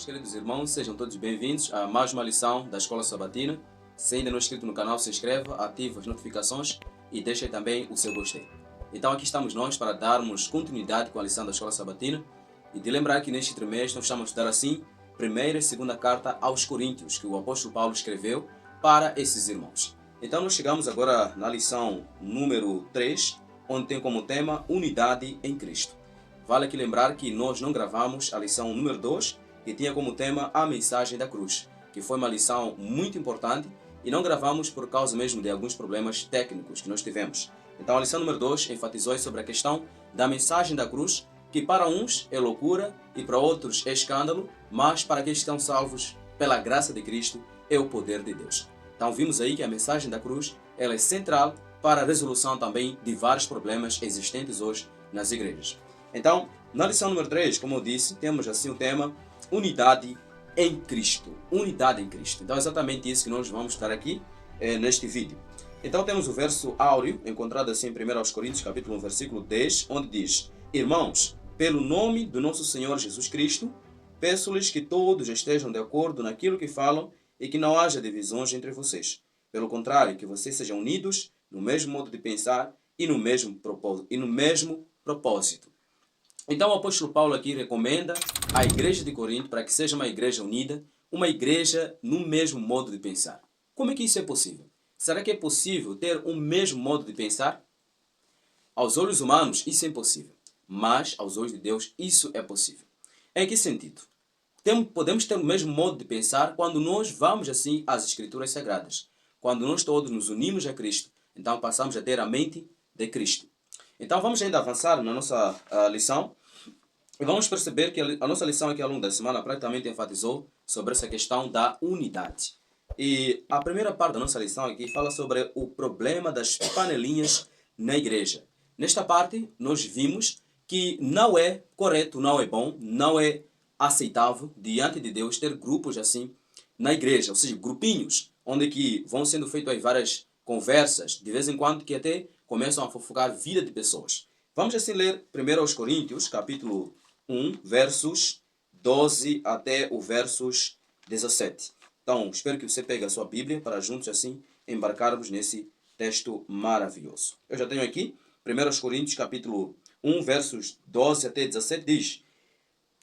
Queridos irmãos, sejam todos bem-vindos a mais uma lição da Escola Sabatina. Se ainda não é inscrito no canal, se inscreva, ative as notificações e deixe também o seu gostei. Então aqui estamos nós para darmos continuidade com a lição da Escola Sabatina e de lembrar que neste trimestre nós estamos a estudar assim primeira e segunda carta aos Coríntios, que o apóstolo Paulo escreveu para esses irmãos. Então nós chegamos agora na lição número 3, onde tem como tema Unidade em Cristo. Vale aqui lembrar que nós não gravamos a lição número 2, que tinha como tema a mensagem da cruz, que foi uma lição muito importante e não gravamos por causa mesmo de alguns problemas técnicos que nós tivemos. Então a lição número 2 enfatizou sobre a questão da mensagem da cruz, que para uns é loucura e para outros é escândalo, mas para aqueles que estão salvos pela graça de Cristo é o poder de Deus. Então vimos aí que a mensagem da cruz ela é central para a resolução também de vários problemas existentes hoje nas igrejas. Então, na lição número 3, como eu disse, temos assim o tema Unidade em Cristo. Unidade em Cristo. Então é exatamente isso que nós vamos estar aqui neste vídeo. Então temos o verso áureo, encontrado assim em 1 Coríntios, capítulo 1, versículo 10, onde diz: Irmãos, pelo nome do nosso Senhor Jesus Cristo, peço-lhes que todos estejam de acordo naquilo que falam e que não haja divisões entre vocês. Pelo contrário, que vocês sejam unidos no mesmo modo de pensar e no mesmo propósito. Então o apóstolo Paulo aqui recomenda à igreja de Corinto para que seja uma igreja unida, uma igreja no mesmo modo de pensar. Como é que isso é possível? Será que é possível ter um mesmo modo de pensar? Aos olhos humanos isso é impossível, mas aos olhos de Deus isso é possível. Em que sentido? Podemos ter o mesmo modo de pensar quando nós vamos assim às Escrituras Sagradas. Quando nós todos nos unimos a Cristo, então passamos a ter a mente de Cristo. Então vamos ainda avançar na nossa lição e vamos perceber que a nossa lição aqui ao longo da semana praticamente enfatizou sobre essa questão da unidade. E a primeira parte da nossa lição aqui fala sobre o problema das panelinhas na igreja. Nesta parte nós vimos que não é correto, não é bom, não é aceitável diante de Deus ter grupos assim na igreja, ou seja, grupinhos, onde que vão sendo feitas aí várias conversas, de vez em quando que até começam a fofocar a vida de pessoas. Vamos assim ler 1 Coríntios, capítulo 1, versos 12 até o versos 17. Então, espero que você pegue a sua Bíblia para juntos assim embarcarmos nesse texto maravilhoso. Eu já tenho aqui 1 Coríntios, capítulo 1, versos 12 até 17, diz: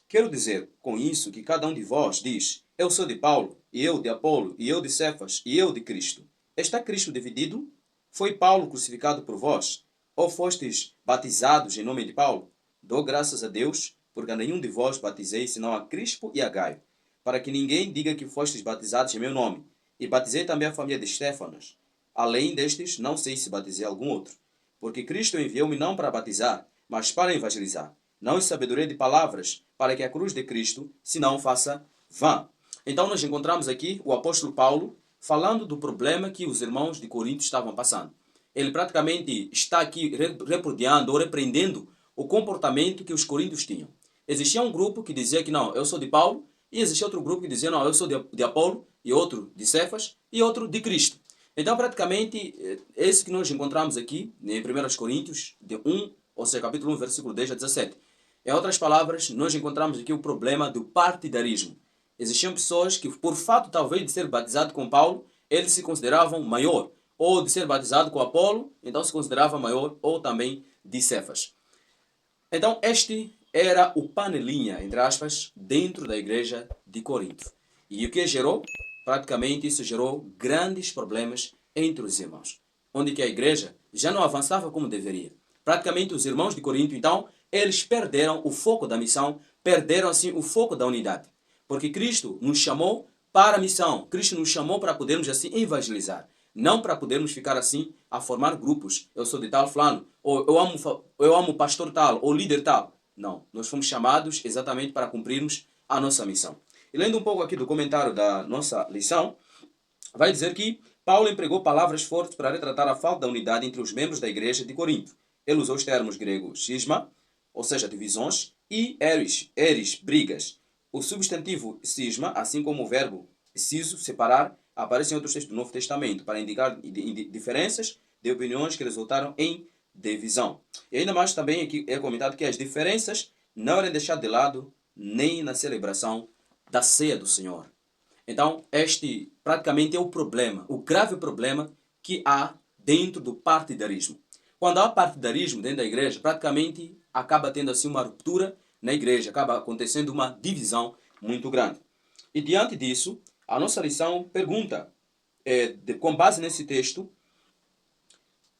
Quero dizer com isso que cada um de vós diz: Eu sou de Paulo, e eu de Apolo, e eu de Cefas, e eu de Cristo. Está Cristo dividido? Foi Paulo crucificado por vós? Ou fostes batizados em nome de Paulo? Dou graças a Deus, porque a nenhum de vós batizei, senão a Crispo e a Gaio, para que ninguém diga que fostes batizados em meu nome. E batizei também a família de Estéfanas. Além destes, não sei se batizei algum outro. Porque Cristo enviou-me não para batizar, mas para evangelizar. Não em sabedoria de palavras, para que a cruz de Cristo se não faça vã. Então nós encontramos aqui o apóstolo Paulo falando do problema que os irmãos de Corinto estavam passando. Ele praticamente está aqui repudiando ou repreendendo o comportamento que os coríntios tinham. Existia um grupo que dizia que não, eu sou de Paulo, e existia outro grupo que dizia não, eu sou de Apolo, e outro de Cefas, e outro de Cristo. Então praticamente, esse que nós encontramos aqui, em 1 Coríntios, de 1, ou seja, capítulo 1, versículo 10 a 17. Em outras palavras, nós encontramos aqui o problema do partidarismo. Existiam pessoas que, por fato talvez de ser batizado com Paulo, eles se consideravam maior. Ou de ser batizado com Apolo, então se considerava maior, ou também de Cefas. Então este era o panelinha, entre aspas, dentro da igreja de Corinto. E o que gerou? Praticamente isso gerou grandes problemas entre os irmãos. Onde que a igreja já não avançava como deveria. Praticamente os irmãos de Corinto, então, eles perderam o foco da missão, perderam assim o foco da unidade. Porque Cristo nos chamou para a missão. Cristo nos chamou para podermos assim evangelizar. Não para podermos ficar assim a formar grupos. Eu sou de tal fulano, ou eu amo pastor tal, ou líder tal. Não, nós fomos chamados exatamente para cumprirmos a nossa missão. E lendo um pouco aqui do comentário da nossa lição, vai dizer que Paulo empregou palavras fortes para retratar a falta da unidade entre os membros da igreja de Corinto. Ele usou os termos gregos cisma, ou seja, divisões, e eris, brigas. O substantivo cisma, assim como o verbo ciso, separar, aparece em outros textos do Novo Testamento para indicar diferenças de opiniões que resultaram em divisão. E ainda mais também aqui é comentado que as diferenças não eram deixadas de lado nem na celebração da ceia do Senhor. Então, este praticamente é o problema, o grave problema que há dentro do partidarismo. Quando há partidarismo dentro da igreja, praticamente acaba tendo assim uma ruptura na igreja, acaba acontecendo uma divisão muito grande. E diante disso, a nossa lição pergunta, com base nesse texto,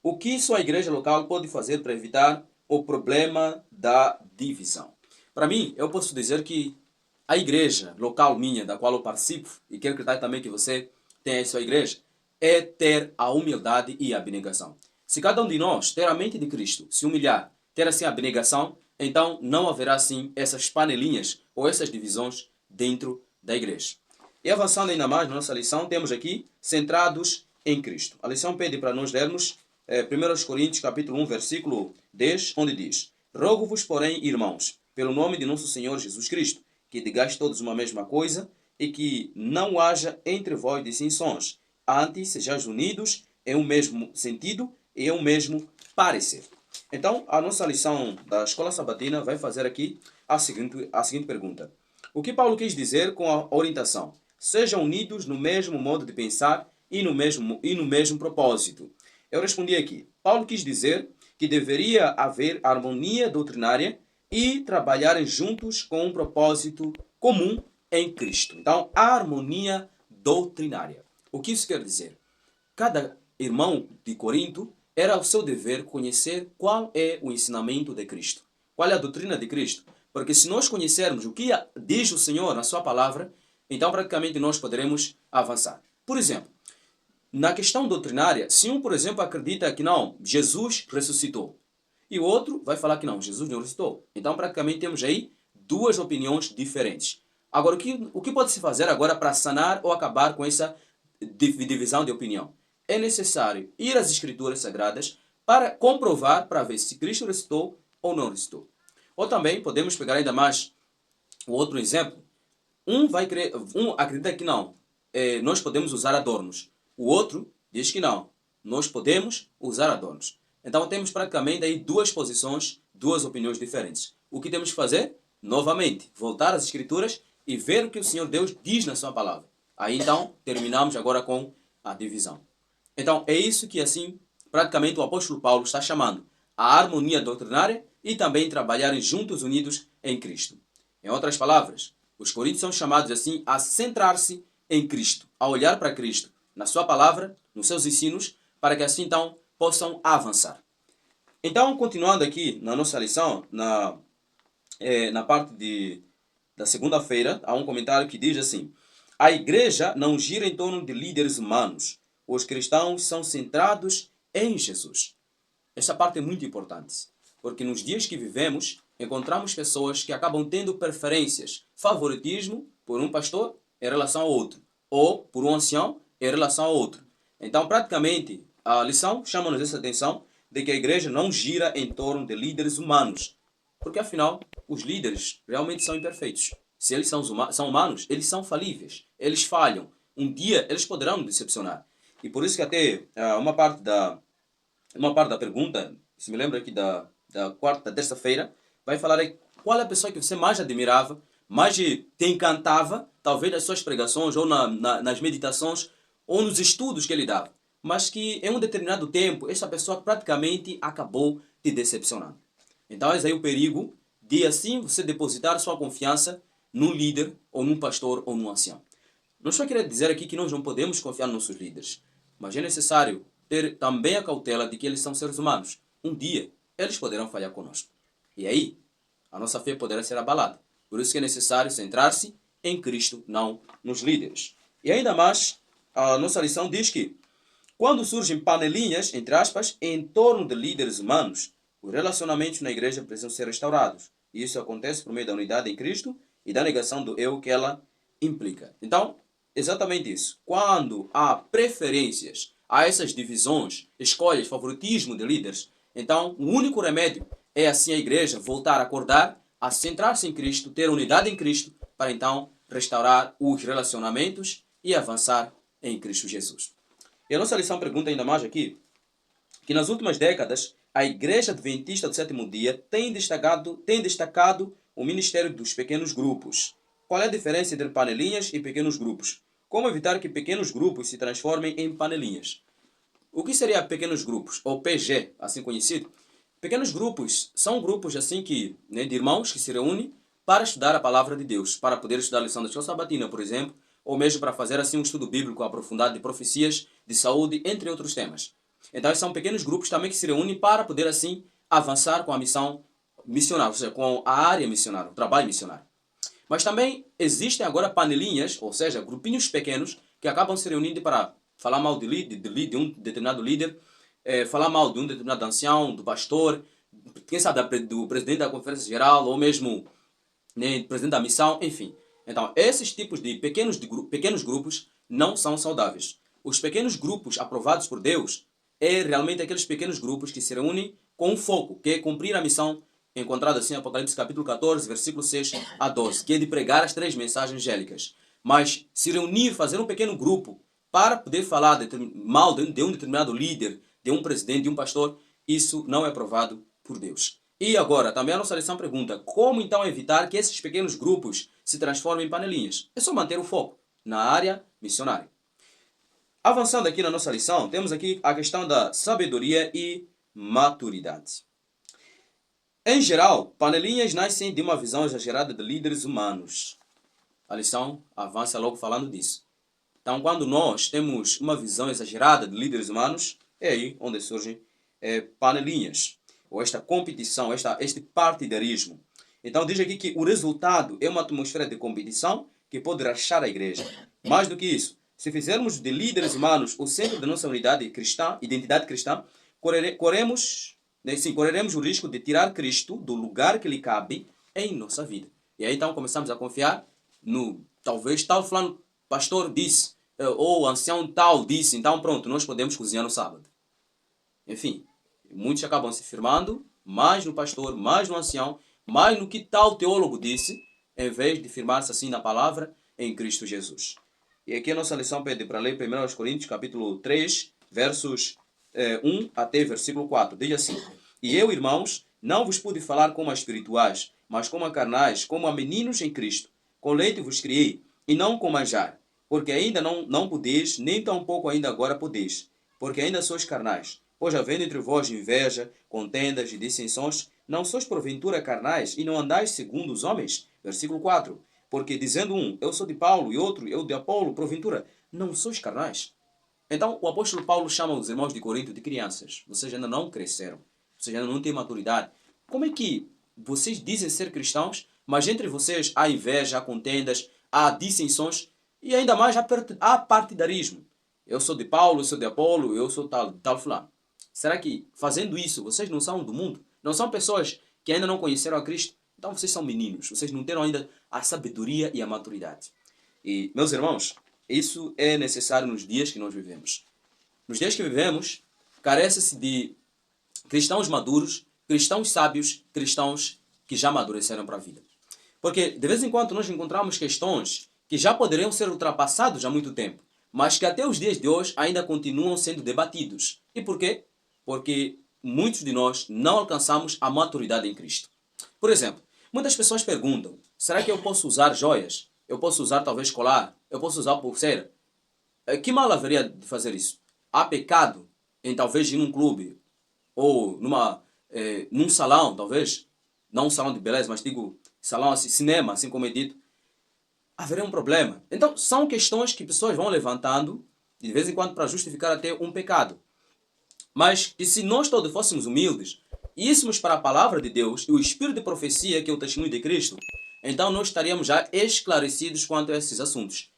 o que sua igreja local pode fazer para evitar o problema da divisão? Para mim, eu posso dizer que a igreja local minha, da qual eu participo, e quero acreditar também que você tem a sua igreja, é ter a humildade e a abnegação. Se cada um de nós ter a mente de Cristo, se humilhar, ter assim a abnegação, então não haverá assim essas panelinhas ou essas divisões dentro da igreja. E avançando ainda mais na nossa lição, temos aqui centrados em Cristo. A lição pede para nós lermos 1 Coríntios capítulo 1, versículo 10, onde diz: Rogo-vos, porém, irmãos, pelo nome de nosso Senhor Jesus Cristo, que digais todos uma mesma coisa e que não haja entre vós distinções. Antes, sejais unidos em um mesmo sentido e em um mesmo parecer. Então, a nossa lição da Escola Sabatina vai fazer aqui a seguinte pergunta. O que Paulo quis dizer com a orientação? Sejam unidos no mesmo modo de pensar e no mesmo propósito. Eu respondi aqui. Paulo quis dizer que deveria haver harmonia doutrinária e trabalharem juntos com um propósito comum em Cristo. Então, a harmonia doutrinária. O que isso quer dizer? Cada irmão de Corinto era o seu dever conhecer qual é o ensinamento de Cristo. Qual é a doutrina de Cristo? Porque se nós conhecermos o que diz o Senhor na sua palavra, então praticamente nós poderemos avançar. Por exemplo, na questão doutrinária, se um, por exemplo, acredita que não, Jesus ressuscitou, e o outro vai falar que não, Jesus não ressuscitou. Então praticamente temos aí duas opiniões diferentes. Agora, o que pode se fazer agora para sanar ou acabar com essa divisão de opinião? É necessário ir às Escrituras Sagradas para comprovar, para ver se Cristo ressuscitou ou não ressuscitou. Ou também podemos pegar ainda mais um outro exemplo. Um acredita que não, nós podemos usar adornos. O outro diz que não, nós podemos usar adornos. Então temos praticamente aí duas posições, duas opiniões diferentes. O que temos que fazer? Novamente, voltar às Escrituras e ver o que o Senhor Deus diz na sua palavra. Aí então terminamos agora com a divisão. Então é isso que assim praticamente o apóstolo Paulo está chamando a harmonia doutrinária e também trabalharem juntos unidos em Cristo. Em outras palavras, os coríntios são chamados assim a centrar-se em Cristo, a olhar para Cristo, na sua palavra, nos seus ensinos, para que assim então possam avançar. Então, continuando aqui na nossa lição, na parte da segunda-feira, há um comentário que diz assim: a igreja não gira em torno de líderes humanos. Os cristãos são centrados em Jesus. Essa parte é muito importante, porque nos dias que vivemos, encontramos pessoas que acabam tendo preferências, favoritismo por um pastor em relação ao outro, ou por um ancião em relação ao outro. Então, praticamente, a lição chama-nos essa atenção de que a igreja não gira em torno de líderes humanos, porque afinal, os líderes realmente são imperfeitos. Se eles são humanos, eles são falíveis, eles falham. Um dia eles poderão nos decepcionar. E por isso que até uma parte da pergunta, se me lembra aqui da terça-feira, vai falar aí qual é a pessoa que você mais admirava, mais te encantava, talvez nas suas pregações, ou nas meditações, ou nos estudos que ele dava. Mas que em um determinado tempo, essa pessoa praticamente acabou te decepcionando. Então, esse aí é o perigo de assim você depositar sua confiança num líder, ou num pastor, ou num ancião. Não estou querendo dizer aqui que nós não podemos confiar nos nossos líderes, mas é necessário ter também a cautela de que eles são seres humanos. Um dia, eles poderão falhar conosco. E aí, a nossa fé poderá ser abalada. Por isso que é necessário centrar-se em Cristo, não nos líderes. E ainda mais, a nossa lição diz que quando surgem panelinhas, entre aspas, em torno de líderes humanos, os relacionamentos na igreja precisam ser restaurados. E isso acontece por meio da unidade em Cristo e da negação do eu que ela implica. Então, exatamente isso. Quando há preferências, há essas divisões, escolhas, favoritismo de líderes, então o único remédio é assim a igreja voltar a acordar, a centrar-se em Cristo, ter unidade em Cristo, para então restaurar os relacionamentos e avançar em Cristo Jesus. E a nossa lição pergunta ainda mais aqui, que nas últimas décadas, a Igreja Adventista do Sétimo Dia tem destacado o ministério dos pequenos grupos, qual é a diferença entre panelinhas e pequenos grupos? Como evitar que pequenos grupos se transformem em panelinhas? O que seria pequenos grupos, ou PG, assim conhecido? Pequenos grupos são grupos assim que, né, de irmãos que se reúnem para estudar a palavra de Deus, para poder estudar a lição da escola sabatina, por exemplo, ou mesmo para fazer assim um estudo bíblico aprofundado de profecias, de saúde, entre outros temas. Então, são pequenos grupos também que se reúnem para poder assim avançar com a missão missionária, ou seja, com a área missionária, o trabalho missionário. Mas também existem agora panelinhas, ou seja, grupinhos pequenos que acabam se reunindo para falar mal de um determinado líder, falar mal de um determinado ancião, do pastor, quem sabe do presidente da conferência geral, ou mesmo, né, presidente da missão, enfim. Então, esses tipos de pequenos grupos não são saudáveis. Os pequenos grupos aprovados por Deus é realmente aqueles pequenos grupos que se reúnem com um foco, que é cumprir a missão encontrada assim em Apocalipse capítulo 14, versículo 6 a 12, que é de pregar as 3 mensagens angélicas. Mas se reunir, fazer um pequeno grupo para poder falar mal de um determinado líder, de um presidente, de um pastor, isso não é aprovado por Deus. E agora, também a nossa lição pergunta, como então evitar que esses pequenos grupos se transformem em panelinhas? É só manter o foco na área missionária. Avançando aqui na nossa lição, temos aqui a questão da sabedoria e maturidade. Em geral, panelinhas nascem de uma visão exagerada de líderes humanos. A lição avança logo falando disso. Então, quando nós temos uma visão exagerada de líderes humanos, é aí onde surgem panelinhas, ou esta competição, este partidarismo. Então, diz aqui que o resultado é uma atmosfera de competição que pode rachar a igreja. Mais do que isso, se fizermos de líderes humanos o centro da nossa unidade cristã, identidade cristã, correremos o risco de tirar Cristo do lugar que lhe cabe em nossa vida. E aí então começamos a confiar no talvez tal fulano pastor disse, ou ancião tal disse, então pronto, nós podemos cozinhar no sábado. Enfim, muitos acabam se firmando mais no pastor, mais no ancião, mais no que tal teólogo disse, em vez de firmar-se assim na palavra em Cristo Jesus. E aqui a nossa lição pede para ler 1 Coríntios capítulo 3, versos 1 até versículo 4. Diz assim: E eu, irmãos, não vos pude falar como a espirituais, mas como a carnais, como a meninos em Cristo. Com leite vos criei, e não com manjar, porque ainda não podeis, nem tampouco ainda agora podeis, porque ainda sois carnais. Pois havendo entre vós inveja, contendas e dissensões, não sois porventura carnais, e não andais segundo os homens? Versículo 4. Porque dizendo um, eu sou de Paulo, e outro, eu de Apolo, porventura, não sois carnais? Então, o apóstolo Paulo chama os irmãos de Corinto de crianças. Vocês ainda não cresceram. Vocês ainda não têm maturidade. Como é que vocês dizem ser cristãos, mas entre vocês há inveja, há contendas, há dissensões e ainda mais há partidarismo? Eu sou de Paulo, eu sou de Apolo, eu sou tal fulano. Será que fazendo isso vocês não são do mundo? Não são pessoas que ainda não conheceram a Cristo? Então vocês são meninos. Vocês não terão ainda a sabedoria e a maturidade. E, meus irmãos, isso é necessário nos dias que nós vivemos. Nos dias que vivemos, carece-se de cristãos maduros, cristãos sábios, cristãos que já amadureceram para a vida. Porque, de vez em quando, nós encontramos questões que já poderiam ser ultrapassadas há muito tempo, mas que até os dias de hoje ainda continuam sendo debatidos. E por quê? Porque muitos de nós não alcançamos a maturidade em Cristo. Por exemplo, muitas pessoas perguntam, será que eu posso usar joias? Eu posso usar talvez colar? Eu posso usar pulseira? Que mal haveria de fazer isso? Há pecado em talvez ir num clube ou num salão, talvez, não um salão de beleza, mas digo salão assim, cinema, assim como é dito, haveria um problema. Então, são questões que pessoas vão levantando de vez em quando para justificar até um pecado. Mas que se nós todos fôssemos humildes e íssemos para a palavra de Deus e o espírito de profecia, que é o testemunho de Cristo, então nós estaríamos já esclarecidos quanto a esses assuntos.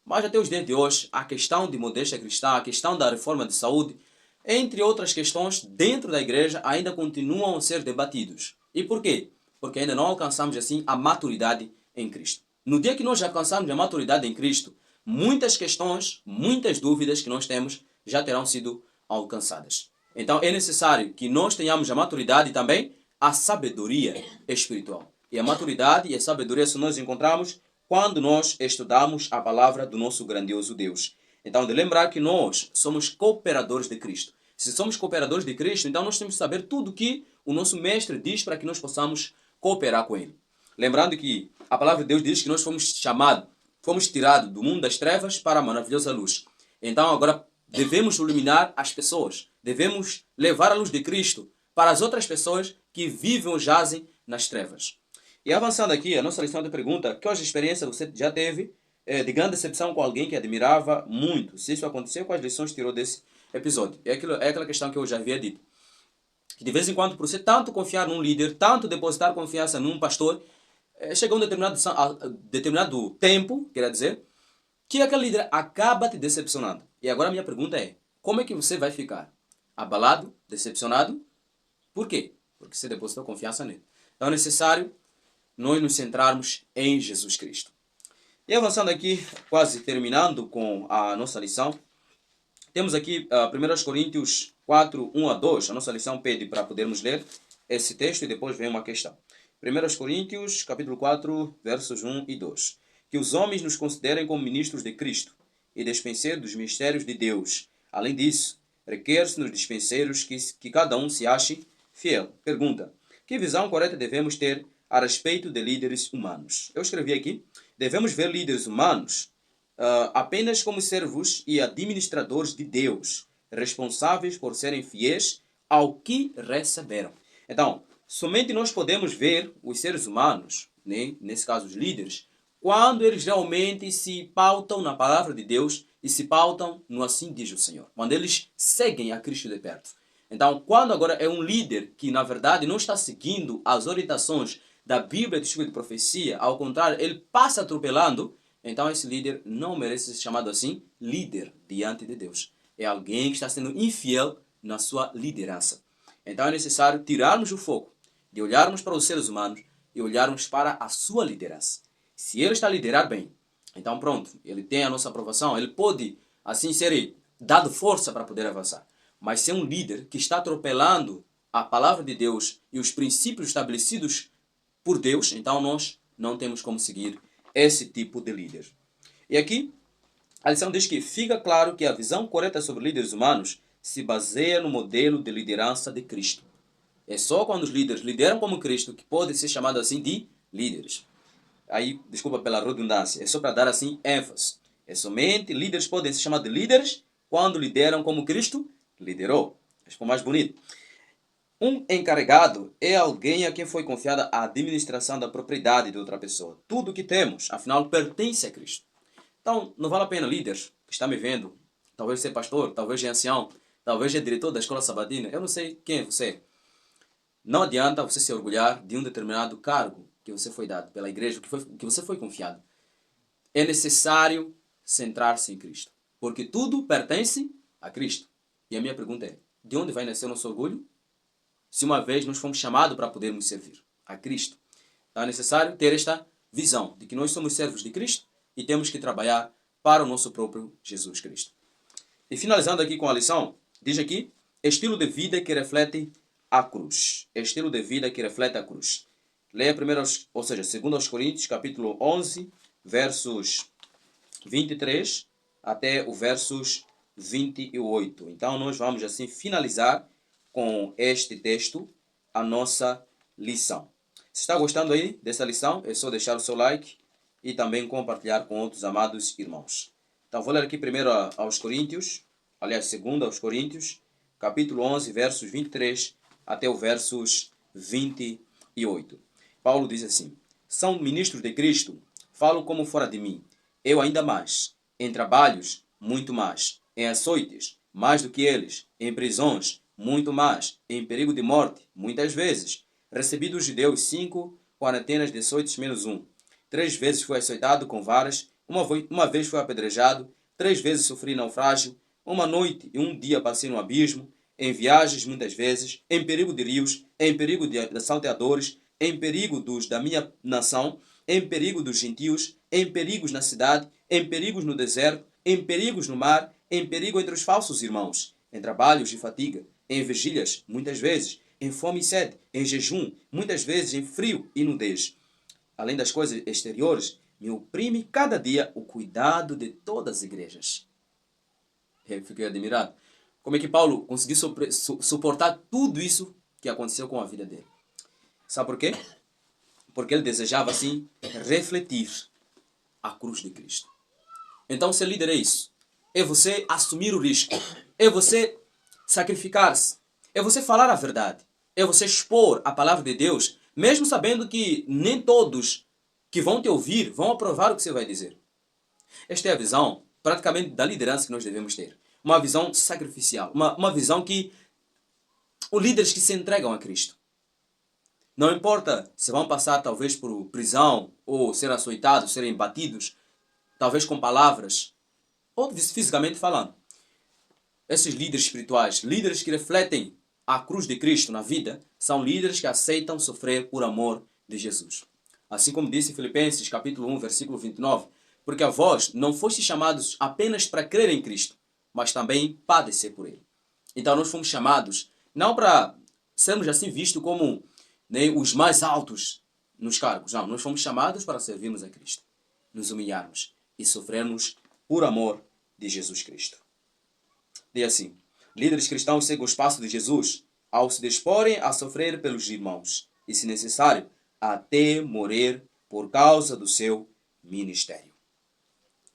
Mas até os dias de hoje, a questão de modéstia cristã, a questão da reforma de saúde, entre outras questões dentro da igreja, ainda continuam a ser debatidos. E por quê? Porque ainda não alcançamos assim a maturidade em Cristo. No dia que nós alcançarmos a maturidade em Cristo, muitas questões, muitas dúvidas que nós temos já terão sido alcançadas. Então é necessário que nós tenhamos a maturidade e também a sabedoria espiritual. E a maturidade e a sabedoria só nós encontramos quando nós estudamos a palavra do nosso grandioso Deus. Então, de lembrar que nós somos cooperadores de Cristo. Se somos cooperadores de Cristo, então nós temos que saber tudo o que o nosso mestre diz para que nós possamos cooperar com ele. Lembrando que a palavra de Deus diz que nós fomos chamados, fomos tirados do mundo das trevas para a maravilhosa luz. Então agora devemos iluminar as pessoas, devemos levar a luz de Cristo para as outras pessoas que vivem ou jazem nas trevas. E avançando aqui, a nossa lição de pergunta: quais experiências você já teve de grande decepção com alguém que admirava muito? Se isso aconteceu, quais lições tirou desse episódio? É aquela questão que eu já havia dito. Que de vez em quando, por você tanto confiar num líder, tanto depositar confiança num pastor, chega um determinado tempo, quer dizer, que aquele líder acaba te decepcionando. E agora a minha pergunta é: como é que você vai ficar? Abalado? Decepcionado? Por quê? Porque você depositou confiança nele. Então é necessário nós nos centrarmos em Jesus Cristo. E avançando aqui, quase terminando com a nossa lição, temos aqui 1 Coríntios 4, 1 a 2. A nossa lição pede para podermos ler esse texto e depois vem uma questão. 1 Coríntios, capítulo 4, versos 1 e 2. Que os homens nos considerem como ministros de Cristo e despenseiros dos mistérios de Deus. Além disso, requer-se nos dispenseiros que cada um se ache fiel. Pergunta: que visão correta devemos ter a respeito de líderes humanos? Eu escrevi aqui: devemos ver líderes humanos apenas como servos e administradores de Deus, responsáveis por serem fiéis ao que receberam. Então, somente nós podemos ver os seres humanos, né, nesse caso os líderes, quando eles realmente se pautam na palavra de Deus e se pautam no assim diz o Senhor. Quando eles seguem a Cristo de perto. Então, quando agora é um líder que, na verdade, não está seguindo as orientações da Bíblia de Espírito de Profecia, ao contrário, ele passa atropelando, então esse líder não merece ser chamado assim líder diante de Deus. É alguém que está sendo infiel na sua liderança. Então é necessário tirarmos o foco de olharmos para os seres humanos e olharmos para a sua liderança. Se ele está a liderar bem, então pronto, ele tem a nossa aprovação, ele pode assim ser dado força para poder avançar. Mas se é um líder que está atropelando a palavra de Deus e os princípios estabelecidos por Deus, então nós não temos como seguir esse tipo de líder. E aqui, a lição diz que fica claro que a visão correta sobre líderes humanos se baseia no modelo de liderança de Cristo. É só quando os líderes lideram como Cristo que podem ser chamados assim de líderes. Aí, desculpa pela redundância, é só para dar assim ênfase. É somente líderes podem ser chamados de líderes quando lideram como Cristo liderou. Acho que ficou mais bonito. Um encarregado é alguém a quem foi confiada a administração da propriedade de outra pessoa. Tudo o que temos, afinal, pertence a Cristo. Então, não vale a pena, líder que está me vendo, talvez ser pastor, talvez é ancião, talvez é diretor da escola sabatina, eu não sei quem é você. Não adianta você se orgulhar de um determinado cargo que você foi dado pela igreja, que você foi confiado. É necessário centrar-se em Cristo, porque tudo pertence a Cristo. E a minha pergunta é: de onde vai nascer o nosso orgulho? Se uma vez nós fomos chamados para podermos servir a Cristo. Então é necessário ter esta visão de que nós somos servos de Cristo e temos que trabalhar para o nosso próprio Jesus Cristo. E finalizando aqui com a lição, diz aqui: estilo de vida que reflete a cruz. Estilo de vida que reflete a cruz. Leia primeiro, ou seja, 2 Coríntios, capítulo 11, versos 23 até o versos 28. Então nós vamos assim finalizar com este texto a nossa lição. Se está gostando aí dessa lição, é só deixar o seu like e também compartilhar com outros amados irmãos. Então vou ler aqui primeiro aos Coríntios, aliás, segundo aos Coríntios, capítulo 11, versos 23 até o versos 28. Paulo diz assim: são ministros de Cristo, falo como fora de mim, eu ainda mais, em trabalhos, muito mais, em açoites, mais do que eles, em prisões, muito mais, em perigo de morte, muitas vezes. Recebi dos judeus 5 quarentenas de açoites menos um. 3 vezes fui açoitado com varas, uma vez fui apedrejado, 3 vezes sofri naufrágio, uma noite e um dia passei no abismo, em viagens muitas vezes, em perigo de rios, em perigo de salteadores, em perigo dos da minha nação, em perigo dos gentios, em perigos na cidade, em perigos no deserto, em perigos no mar, em perigo entre os falsos irmãos, em trabalhos e fatiga, em vigílias, muitas vezes, em fome e sede, em jejum, muitas vezes em frio e nudez. Além das coisas exteriores, me oprime cada dia o cuidado de todas as igrejas. Eu fiquei admirado. Como é que Paulo conseguiu suportar tudo isso que aconteceu com a vida dele? Sabe por quê? porque ele desejava, assim, refletir a cruz de Cristo. Então, ser líder é isso. É você assumir o risco. É você sacrificar-se. É você falar a verdade. É você expor a palavra de Deus, mesmo sabendo que nem todos que vão te ouvir vão aprovar o que você vai dizer. Esta é a visão, praticamente, da liderança que nós devemos ter. Uma visão sacrificial. Uma visão que os líderes que se entregam a Cristo. Não importa se vão passar, talvez, por prisão, ou ser açoitados, serem batidos, talvez com palavras, ou fisicamente falando. Esses líderes espirituais, líderes que refletem a cruz de Cristo na vida, são líderes que aceitam sofrer por amor de Jesus. Assim como disse em Filipenses capítulo 1, versículo 29, porque a vós não fostes chamados apenas para crer em Cristo, mas também padecer por Ele. Então nós fomos chamados não para sermos assim vistos como os mais altos nos cargos. Não, nós fomos chamados para servirmos a Cristo, nos humilharmos e sofrermos por amor de Jesus Cristo. E assim, líderes cristãos seguem o espaço de Jesus ao se disporem a sofrer pelos irmãos e, se necessário, até morrer por causa do seu ministério.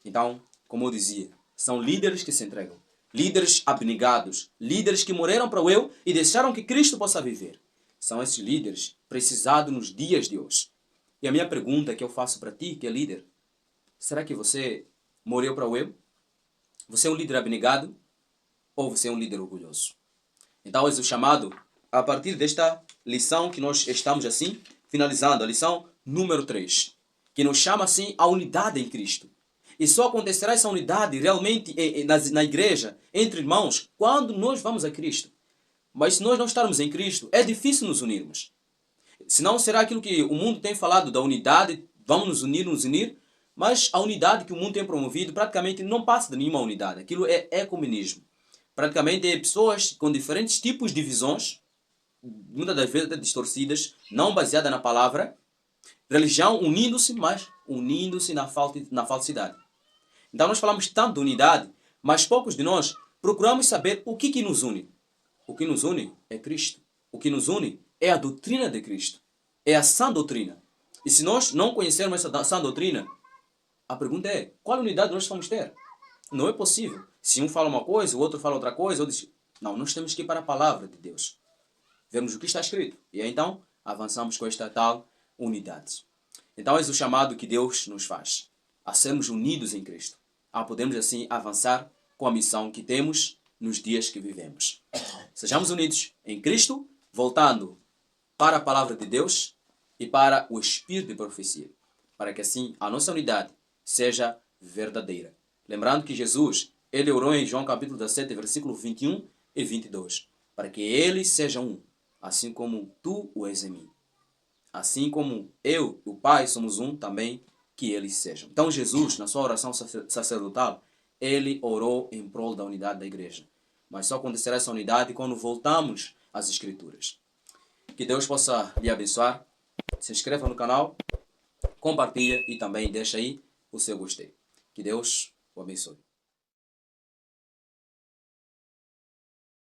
Então, como eu dizia, são líderes que se entregam, líderes abnegados, líderes que morreram para o eu e deixaram que Cristo possa viver. São esses líderes precisados nos dias de hoje. E a minha pergunta que eu faço para ti, que é líder, será que você morreu para o eu? Você é um líder abnegado? Ou você é um líder orgulhoso? Então, esse é o chamado a partir desta lição que nós estamos assim, finalizando, a lição número 3, que nos chama assim a unidade em Cristo. E só acontecerá essa unidade realmente na igreja, entre irmãos, quando nós vamos a Cristo. Mas se nós não estarmos em Cristo, é difícil nos unirmos. Senão será aquilo que o mundo tem falado da unidade, vamos nos unir, mas a unidade que o mundo tem promovido praticamente não passa de nenhuma unidade. Aquilo é ecumenismo. Praticamente é pessoas com diferentes tipos de visões, muitas das vezes até distorcidas, não baseadas na palavra, religião unindo-se, mas unindo-se na falsidade. Então nós falamos tanto de unidade, mas poucos de nós procuramos saber o que nos une. O que nos une é Cristo. O que nos une é a doutrina de Cristo. É a sã doutrina. E se nós não conhecermos essa sã doutrina, a pergunta é, qual unidade nós vamos ter? Não é possível. Se um fala uma coisa, o outro fala outra coisa, não, nós temos que ir para a palavra de Deus. Vemos o que está escrito. E aí, então, avançamos com esta tal unidade. Então, esse é o chamado que Deus nos faz. A sermos unidos em Cristo. A podermos, assim, avançar com a missão que temos nos dias que vivemos. Sejamos unidos em Cristo, voltando para a palavra de Deus e para o espírito de profecia. Para que, assim, a nossa unidade seja verdadeira. Lembrando que Jesus, ele orou em João capítulo 17, versículo 21 e 22. Para que eles sejam um, assim como tu o és em mim. Assim como eu e o Pai somos um, também que eles sejam. Então Jesus, na sua oração sacerdotal, ele orou em prol da unidade da igreja. Mas só acontecerá essa unidade quando voltamos às Escrituras. Que Deus possa lhe abençoar. Se inscreva no canal, compartilha e também deixa aí o seu gostei. Que Deus o abençoe.